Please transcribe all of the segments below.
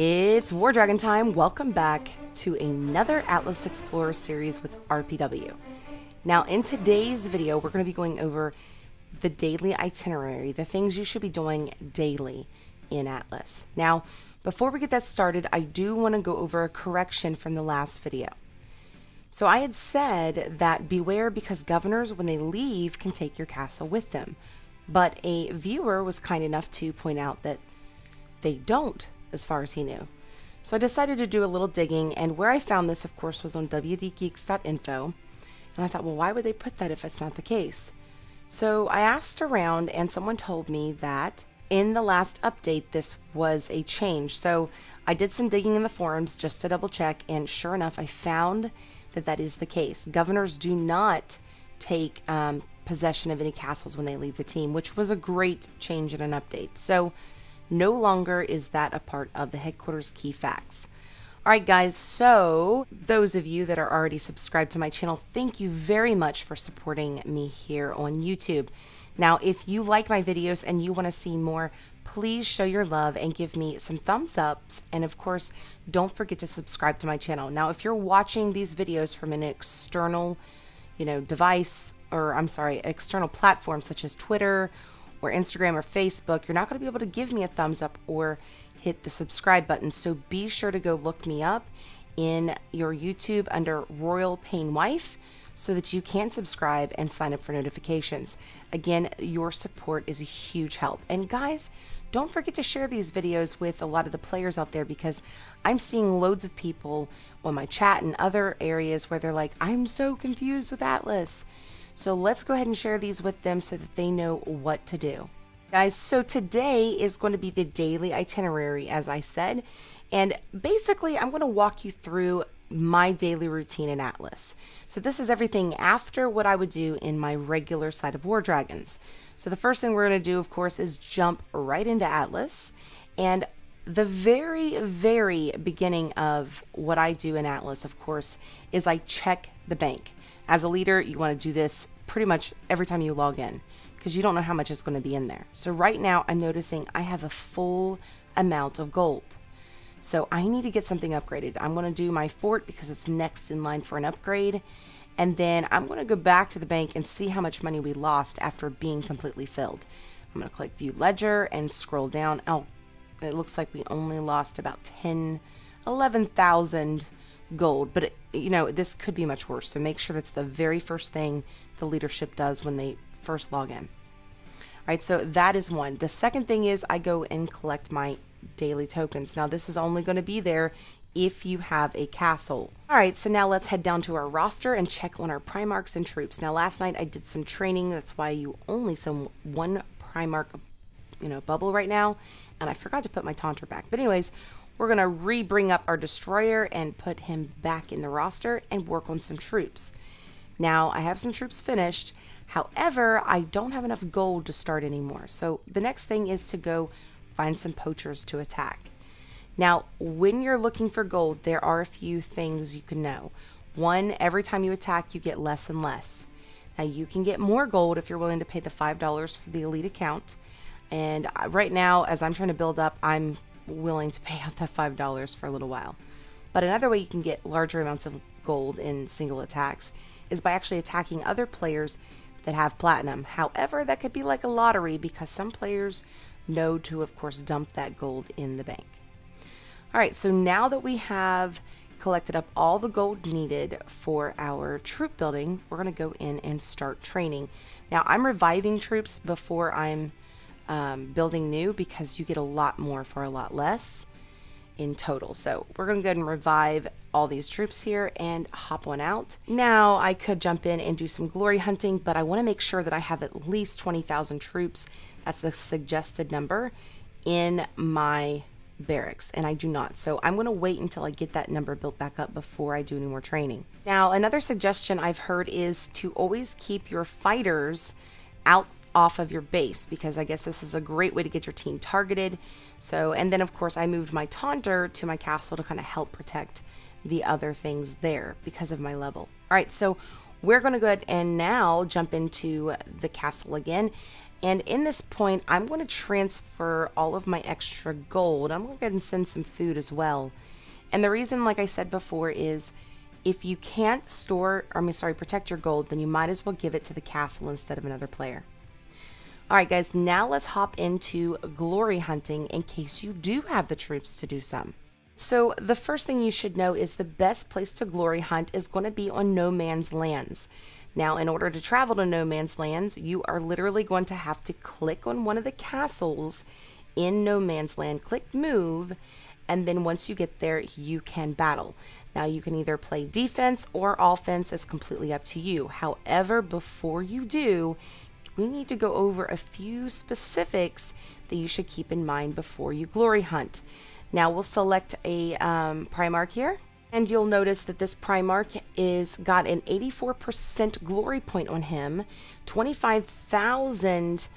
It's War Dragon time. Welcome back to another Atlas Explorer series with RPW. Now in today's video, we're going to be going over the daily itinerary, the things you should be doing daily in Atlas. Now, before we get that started, I do want to go over a correction from the last video. So I had said that beware because governors, when they leave, can take your castle with them. But a viewer was kind enough to point out that they don't, as far as he knew. So I decided to do a little digging, and where I found this, of course, was on wdgeeks.info. And I thought, well, why would they put that if it's not the case? So I asked around, and someone told me that in the last update, this was a change. So I did some digging in the forums just to double check, and sure enough, I found that that is the case. Governors do not take possession of any castles when they leave the team, which was a great change in an update. So no longer is that a part of the headquarters key facts. All right, guys, so those of you that are already subscribed to my channel, thank you very much for supporting me here on YouTube. Now, if you like my videos and you want to see more, please show your love and give me some thumbs ups. And of course, don't forget to subscribe to my channel. Now, if you're watching these videos from an external, device, or I'm sorry, external platform such as Twitter or Instagram or Facebook, you're not going to be able to give me a thumbs up or hit the subscribe button. So be sure to go look me up in your YouTube under Royal Pain Wife so that you can subscribe and sign up for notifications. Again, your support is a huge help. And guys, don't forget to share these videos with a lot of the players out there, because I'm seeing loads of people on my chat and other areas where they're like, I'm so confused with Atlas. So let's go ahead and share these with them so that they know what to do. Guys, so today is going to be the daily itinerary, as I said. And basically, I'm going to walk you through my daily routine in Atlas. So this is everything after what I would do in my regular side of War Dragons. So the first thing we're going to do, of course, is jump right into Atlas. And the very, very beginning of what I do in Atlas, of course, is I check the bank. As a leader, you want to do this pretty much every time you log in, because you don't know how much is going to be in there. So right now, I'm noticing I have a full amount of gold. So I need to get something upgraded. I'm going to do my fort because it's next in line for an upgrade. And then I'm going to go back to the bank and see how much money we lost after being completely filled. I'm going to click View Ledger and scroll down. Oh, it looks like we only lost about 11,000 gold, but this could be much worse. So make sure that's the very first thing the leadership does when they first log in. All right, so that is one. The second thing is I go and collect my daily tokens. Now this is only going to be there if you have a castle. All right, so now let's head down to our roster and check on our Primarchs and troops. Now last night I did some training. That's why you only see one Primarch, bubble right now. And I forgot to put my Taunter back. But anyways, we're going to re-bring up our destroyer and put him back in the roster and work on some troops. Now, I have some troops finished. However, I don't have enough gold to start anymore. So the next thing is to go find some poachers to attack. Now, when you're looking for gold, there are a few things you can know. One, every time you attack, you get less and less. Now, you can get more gold if you're willing to pay the $5 for the elite account. And right now, as I'm trying to build up, I'm willing to pay out that $5 for a little while. But another way you can get larger amounts of gold in single attacks is by actually attacking other players that have platinum. However, that could be like a lottery because some players know to, of course, dump that gold in the bank. All right, so now that we have collected up all the gold needed for our troop building, we're going to go in and start training. Now, I'm reviving troops before I'm building new because you get a lot more for a lot less in total. So we're going to go ahead and revive all these troops here and hop one out. Now I could jump in and do some glory hunting, but I want to make sure that I have at least 20,000 troops. That's the suggested number in my barracks, and I do not. So I'm going to wait until I get that number built back up before I do any more training. Now, another suggestion I've heard is to always keep your fighters off of your base, because I guess this is a great way to get your team targeted. So, and then of course I moved my Taunter to my castle to kind of help protect the other things there because of my level. All right, so we're going to go ahead and now jump into the castle again. And in this point, I'm going to transfer all of my extra gold. I'm going to go ahead and send some food as well. And the reason, like I said before, is if you can't protect your gold, then you might as well give it to the castle instead of another player. All right, guys, now let's hop into glory hunting in case you do have the troops to do some. So the first thing you should know is the best place to glory hunt is going to be on no man's lands. Now, in order to travel to no man's lands, you are literally going to have to click on one of the castles in no man's land, click move, and then once you get there, you can battle. Now, you can either play defense or offense. It's completely up to you. However, before you do, we need to go over a few specifics that you should keep in mind before you glory hunt. Now, we'll select a Primarch here. And you'll notice that this Primarch is got an 84% glory point on him, 25,000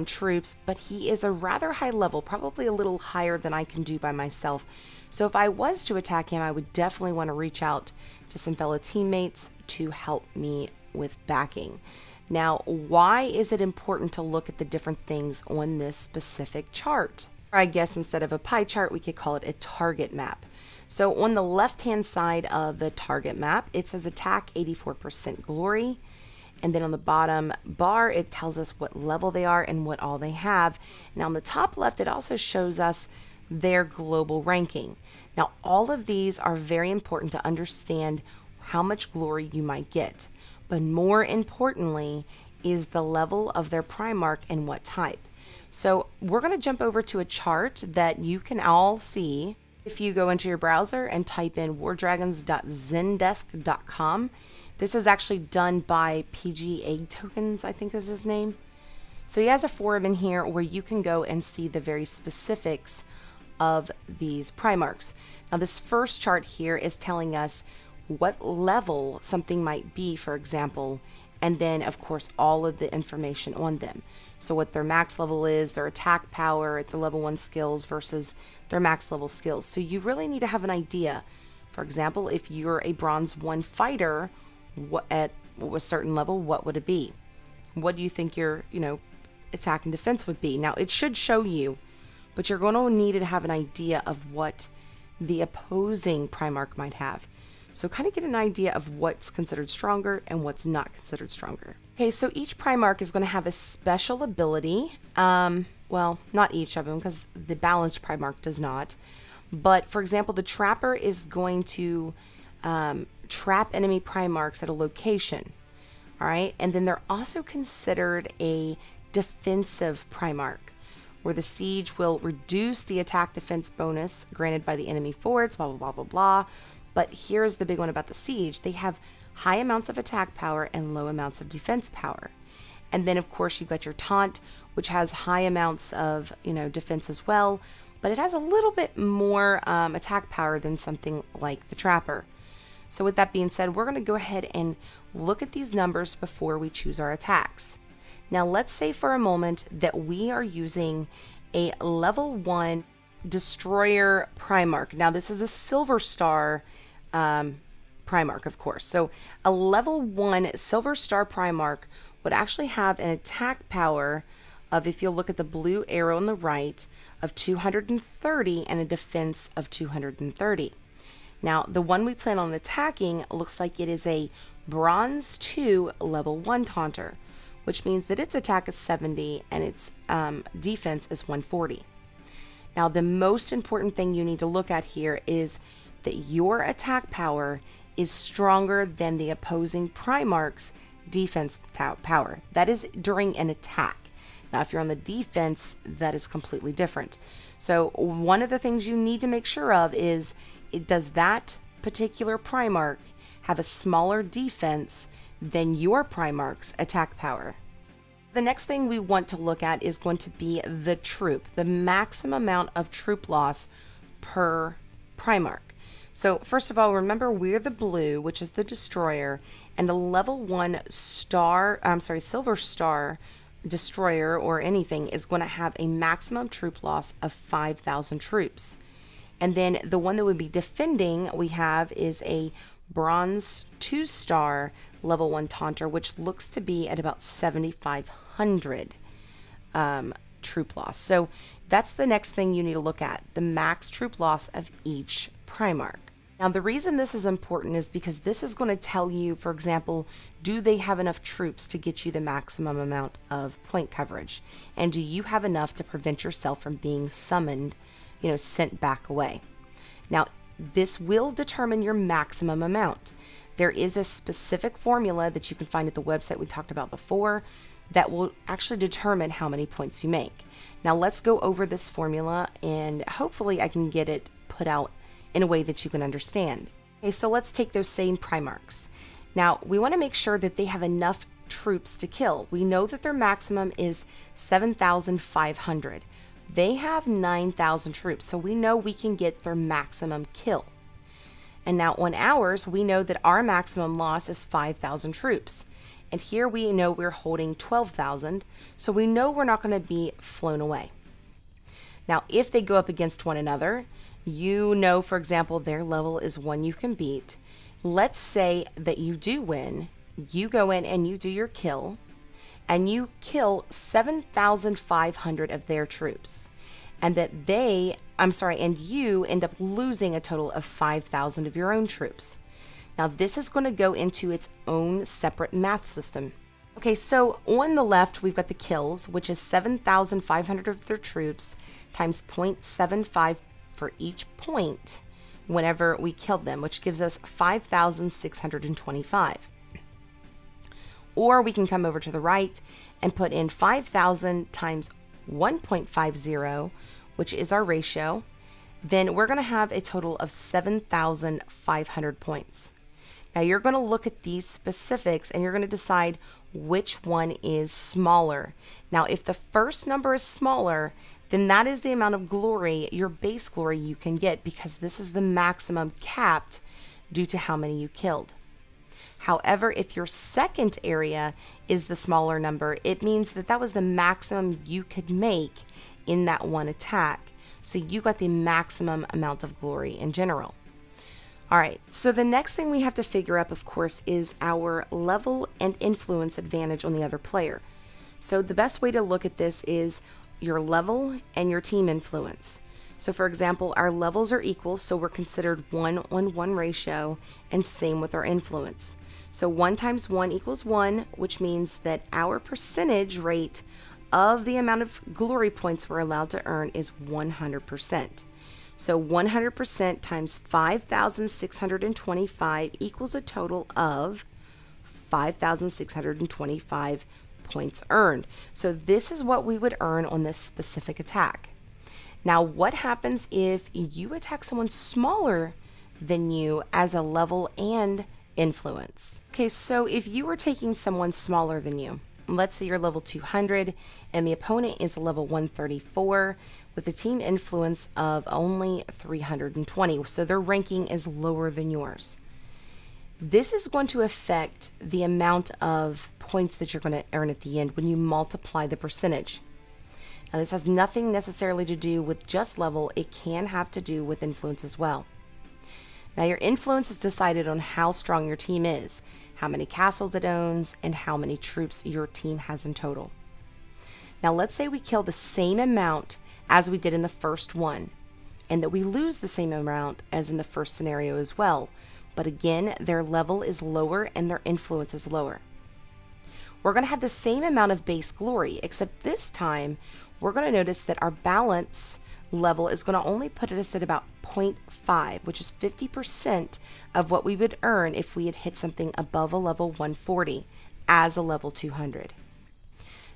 troops, but he is a rather high level, probably a little higher than I can do by myself. So if I was to attack him, I would definitely want to reach out to some fellow teammates to help me with backing. Now, why is it important to look at the different things on this specific chart? Or I guess instead of a pie chart, we could call it a target map. So on the left-hand side of the target map, it says attack 84% glory. And then on the bottom bar, it tells us what level they are and what all they have. And on the top left, it also shows us their global ranking. Now, all of these are very important to understand how much glory you might get. But more importantly is the level of their Primarch and what type. So we're going to jump over to a chart that you can all see. If you go into your browser and type in wardragons.zendesk.com, this is actually done by PGA Tokens, I think is his name. So he has a forum in here where you can go and see the very specifics of these Primarchs. Now this first chart here is telling us what level something might be, for example, and then of course all of the information on them. So what their max level is, their attack power at the level 1 skills versus their max level skills. So you really need to have an idea. For example, if you're a bronze 1 fighter at a certain level, what would it be? What do you think your, attack and defense would be? Now it should show you, but you're going to need to have an idea of what the opposing Primarch might have. So kind of get an idea of what's considered stronger and what's not considered stronger. Okay, so each Primarch is going to have a special ability. Well, not each of them, because the balanced Primarch does not. But for example, the Trapper is going to trap enemy Primarchs at a location. All right, and then they're also considered a defensive Primarch, where the siege will reduce the attack defense bonus granted by the enemy forts, blah, blah, blah, blah, blah. But here's the big one about the siege. They have high amounts of attack power and low amounts of defense power. And then, of course, you've got your taunt, which has high amounts of, defense as well. But it has a little bit more attack power than something like the Trapper. So with that being said, we're going to go ahead and look at these numbers before we choose our attacks. Now, let's say for a moment that we are using a level 1 Destroyer Primarch. Now, this is a Silver Star Primarch, of course. So a level 1 Silver Star Primarch would actually have an attack power of, if you look at the blue arrow on the right, of 230 and a defense of 230. Now, the one we plan on attacking looks like it is a Bronze 2 level 1 Taunter, which means that its attack is 70 and its defense is 140. Now, the most important thing you need to look at here is that your attack power is stronger than the opposing Primarch's defense power. That is during an attack. Now, if you're on the defense, that is completely different. So one of the things you need to make sure of is, does that particular Primarch have a smaller defense than your Primarch's attack power? The next thing we want to look at is going to be the troop, the maximum amount of troop loss per Primarch. So first of all, remember we're the blue, which is the Destroyer, and a level 1 Silver Star Destroyer or anything is going to have a maximum troop loss of 5,000 troops. And then the one that would be defending we have is a Bronze 2-star level 1 Taunter, which looks to be at about 7,500. troop loss. So that's the next thing you need to look at, the max troop loss of each Primarch. Now, the reason this is important is because this is going to tell you, for example, do they have enough troops to get you the maximum amount of point coverage? And do you have enough to prevent yourself from being summoned, sent back away? Now, this will determine your maximum amount. There is a specific formula that you can find at the website we talked about before that will actually determine how many points you make. Now, let's go over this formula, and hopefully I can get it put out in a way that you can understand. Okay, so let's take those same Primarchs. Now, we want to make sure that they have enough troops to kill. We know that their maximum is 7,500. They have 9,000 troops, so we know we can get their maximum kill. And now on ours, we know that our maximum loss is 5,000 troops. And here we know we're holding 12,000, so we know we're not going to be flown away. Now, if they go up against one another, for example, their level is one you can beat. Let's say that you do win. You go in and you do your kill, and you kill 7,500 of their troops. And and you end up losing a total of 5,000 of your own troops. Now, this is going to go into its own separate math system. Okay, so on the left, we've got the kills, which is 7,500 of their troops times 0.75 for each point whenever we killed them, which gives us 5,625. Or we can come over to the right and put in 5,000 times 1.50, which is our ratio. Then we're going to have a total of 7,500 points. Now, you're going to look at these specifics and you're going to decide which one is smaller. Now, if the first number is smaller, then that is the amount of glory, your base glory, you can get, because this is the maximum capped due to how many you killed. However, if your second area is the smaller number, it means that that was the maximum you could make in that one attack. So you got the maximum amount of glory in general. All right, so the next thing we have to figure out, of course, is our level and influence advantage on the other player. So the best way to look at this is your level and your team influence. So for example, our levels are equal, so we're considered 1-on-1 ratio, and same with our influence. So 1 times 1 equals 1, which means that our percentage rate of the amount of glory points we're allowed to earn is 100%. So 100% times 5,625 equals a total of 5,625 points earned. So this is what we would earn on this specific attack. Now, what happens if you attack someone smaller than you as a level and influence? Okay, so if you were taking someone smaller than you, let's say you're level 200 and the opponent is level 134 with a team influence of only 320, so their ranking is lower than yours. This is going to affect the amount of points that you're going to earn at the end when you multiply the percentage. Now, this has nothing necessarily to do with just level. It can have to do with influence as well. Now, your influence is decided on how strong your team is, how many castles it owns, and how many troops your team has in total. Now, let's say we kill the same amount as we did in the first one, and that we lose the same amount as in the first scenario as well. But again, their level is lower and their influence is lower. We're going to have the same amount of base glory, except this time we're going to notice that our balance level is going to only put us at about 0.5, which is 50% of what we would earn if we had hit something above a level 140 as a level 200.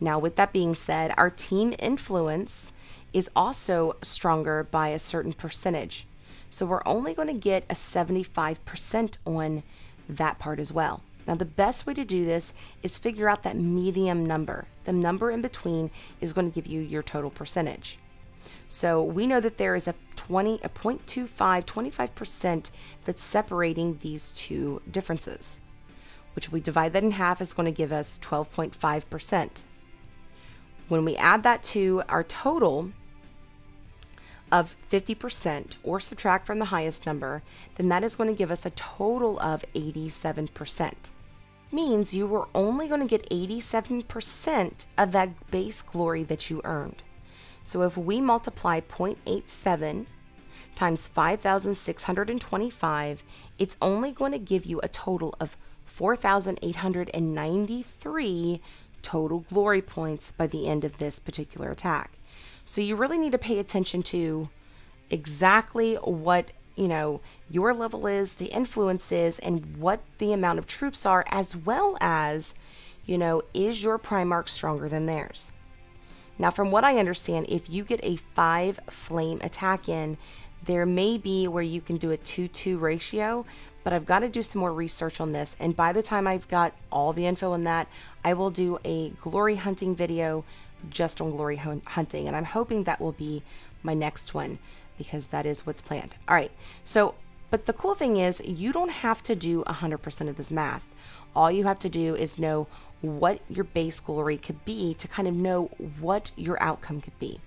Now, with that being said, our team influence is also stronger by a certain percentage. So we're only going to get a 75% on that part as well. Now, the best way to do this is figure out that medium number. The number in between is going to give you your total percentage. So we know that there is a 25% that's separating these two differences, which if we divide that in half is going to give us 12.5%. When we add that to our total of 50% or subtract from the highest number, then that is going to give us a total of 87%. means you were only going to get 87% of that base glory that you earned. So if we multiply 0.87 times 5,625, it's only going to give you a total of 4,893 total glory points by the end of this particular attack. So you really need to pay attention to exactly what, your level is, the influence is, and what the amount of troops are, as well as, is your Primarch stronger than theirs? Now, from what I understand, if you get a 5 flame attack in, there may be where you can do a 2-2 ratio, but I've got to do some more research on this. And by the time I've got all the info on that, I will do a glory hunting video just on glory hunting. And I'm hoping that will be my next one, because that is what's planned. All right. So, but the cool thing is you don't have to do 100% of this math. All you have to do is know what your base glory could be to kind of know what your outcome could be.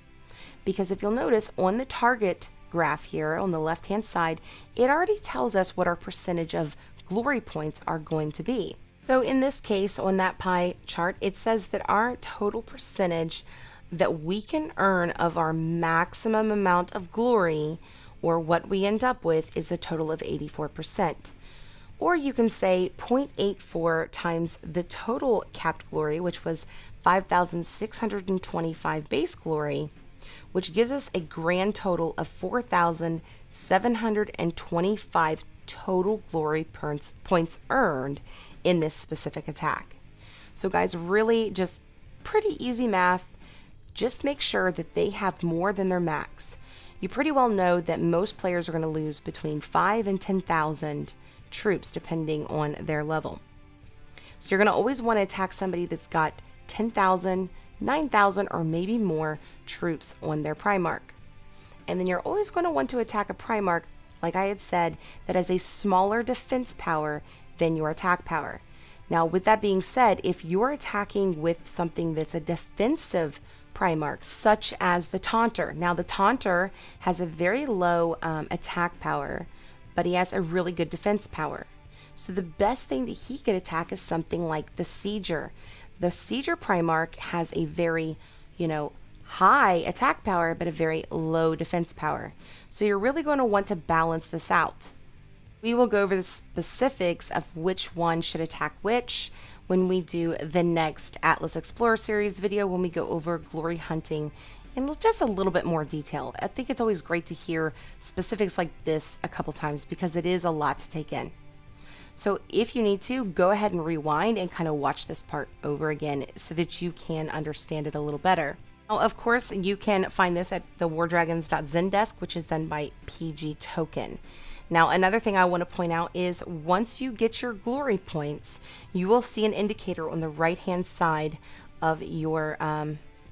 Because if you'll notice on the target graph here on the left hand side, it already tells us what our percentage of glory points are going to be. So in this case, on that pie chart, it says that our total percentage that we can earn of our maximum amount of glory, or what we end up with, is a total of 84%. Or you can say 0.84 times the total capped glory, which was 5,625 base glory, which gives us a grand total of 4,725 total glory points earned in this specific attack. So guys, really just pretty easy math. Just make sure that they have more than their max. You pretty well know that most players are going to lose between 5 and 10,000 troops depending on their level. So you're going to always want to attack somebody that's got 10,000, 9,000, or maybe more troops on their Primarch. And then you're always going to want to attack a Primarch, like I had said, that has a smaller defense power than your attack power. Now, with that being said, if you're attacking with something that's a defensive Primarch, such as the Taunter. Now, the Taunter has a very low attack power, but he has a really good defense power. So the best thing that he could attack is something like the Sieger. The Sieger Primarch has a very, high attack power, but a very low defense power. So you're really going to want to balance this out. We will go over the specifics of which one should attack which when we do the next Atlas Explorer series video, when we go over glory hunting in just a little bit more detail. I think it's always great to hear specifics like this a couple times because it is a lot to take in. So if you need to, go ahead and rewind and kind of watch this part over again so that you can understand it a little better. Now, of course, you can find this at the wardragons.zendesk, which is done by PG Token. Now, another thing I want to point out is once you get your glory points, you will see an indicator on the right-hand side of your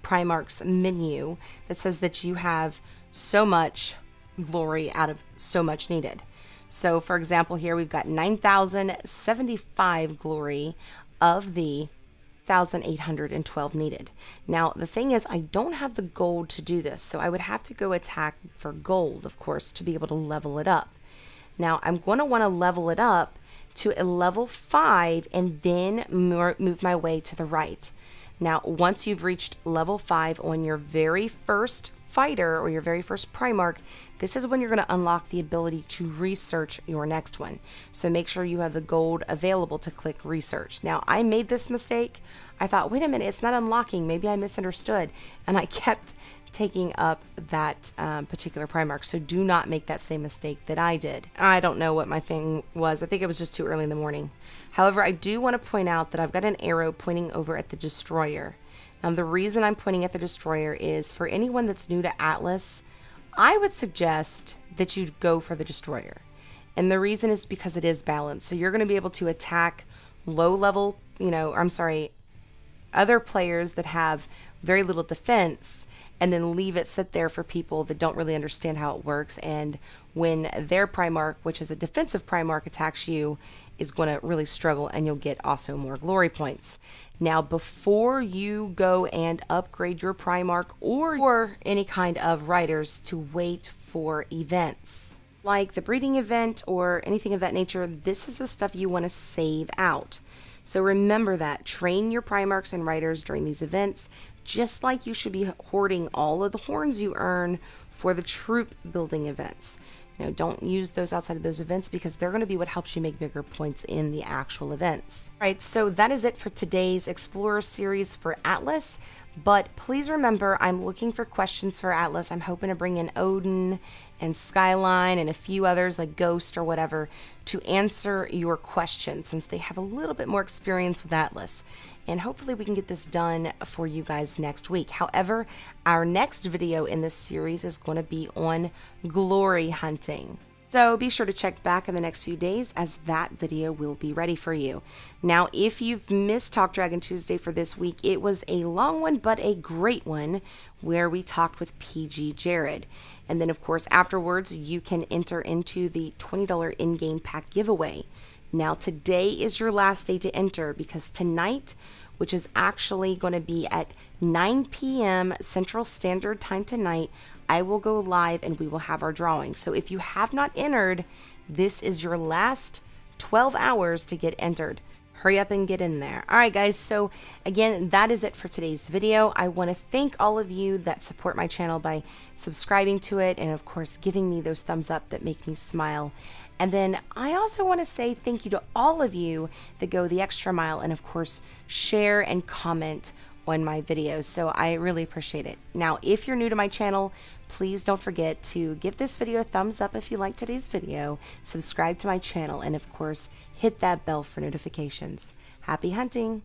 Primarch's menu that says that you have so much glory out of so much needed. So, for example, here we've got 9,075 glory of the 1,812 needed. Now, the thing is, I don't have the gold to do this, so I would have to go attack for gold, of course, to be able to level it up. Now, I'm going to want to level it up to a level 5 and then move my way to the right. Now, once you've reached level 5 on your very first fighter or your very first Primarch, this is when you're going to unlock the ability to research your next one. So make sure you have the gold available to click research. Now, I made this mistake. I thought, wait a minute, it's not unlocking. Maybe I misunderstood. And I kept taking up that particular Primarch. So do not make that same mistake that I did. I don't know what my thing was. I think it was just too early in the morning. However, I do want to point out that I've got an arrow pointing over at the Destroyer. Now, the reason I'm pointing at the Destroyer is for anyone that's new to Atlas, I would suggest that you go for the Destroyer. And the reason is because it is balanced. So you're going to be able to attack low level, other players that have very little defense, and then leave it sit there for people that don't really understand how it works. And when their Primarch, which is a defensive Primarch, attacks you, is going to really struggle, and you'll get also more glory points. Now, before you go and upgrade your Primarch or any kind of riders, to wait for events like the breeding event or anything of that nature, this is the stuff you want to save out. So remember that. Train your Primarchs and Riders during these events, just like you should be hoarding all of the horns you earn for the troop building events. Don't use those outside of those events because they're going to be what helps you make bigger points in the actual events. All right, so that is it for today's Explorer series for Atlas. But please remember, I'm looking for questions for Atlas. I'm hoping to bring in Odin and Skyline and a few others like Ghost or whatever to answer your questions since they have a little bit more experience with Atlas. And hopefully we can get this done for you guys next week. However, our next video in this series is going to be on glory hunting. So be sure to check back in the next few days as that video will be ready for you. Now, if you've missed Talk Dragon Tuesday for this week, it was a long one, but a great one where we talked with PG Jared. And then, of course, afterwards, you can enter into the $20 in-game pack giveaway. Now, today is your last day to enter because tonight, which is actually going to be at 9 p.m. Central Standard Time tonight, I will go live and we will have our drawing. So if you have not entered, this is your last 12 hours to get entered. Hurry up and get in there. All right, guys. So again, that is it for today's video. I want to thank all of you that support my channel by subscribing to it and, of course, giving me those thumbs up that make me smile. And then I also want to say thank you to all of you that go the extra mile and, of course, share and comment on my videos. So I really appreciate it. Now, if you're new to my channel, please don't forget to give this video a thumbs up if you like today's video, subscribe to my channel, and of course, hit that bell for notifications. Happy hunting!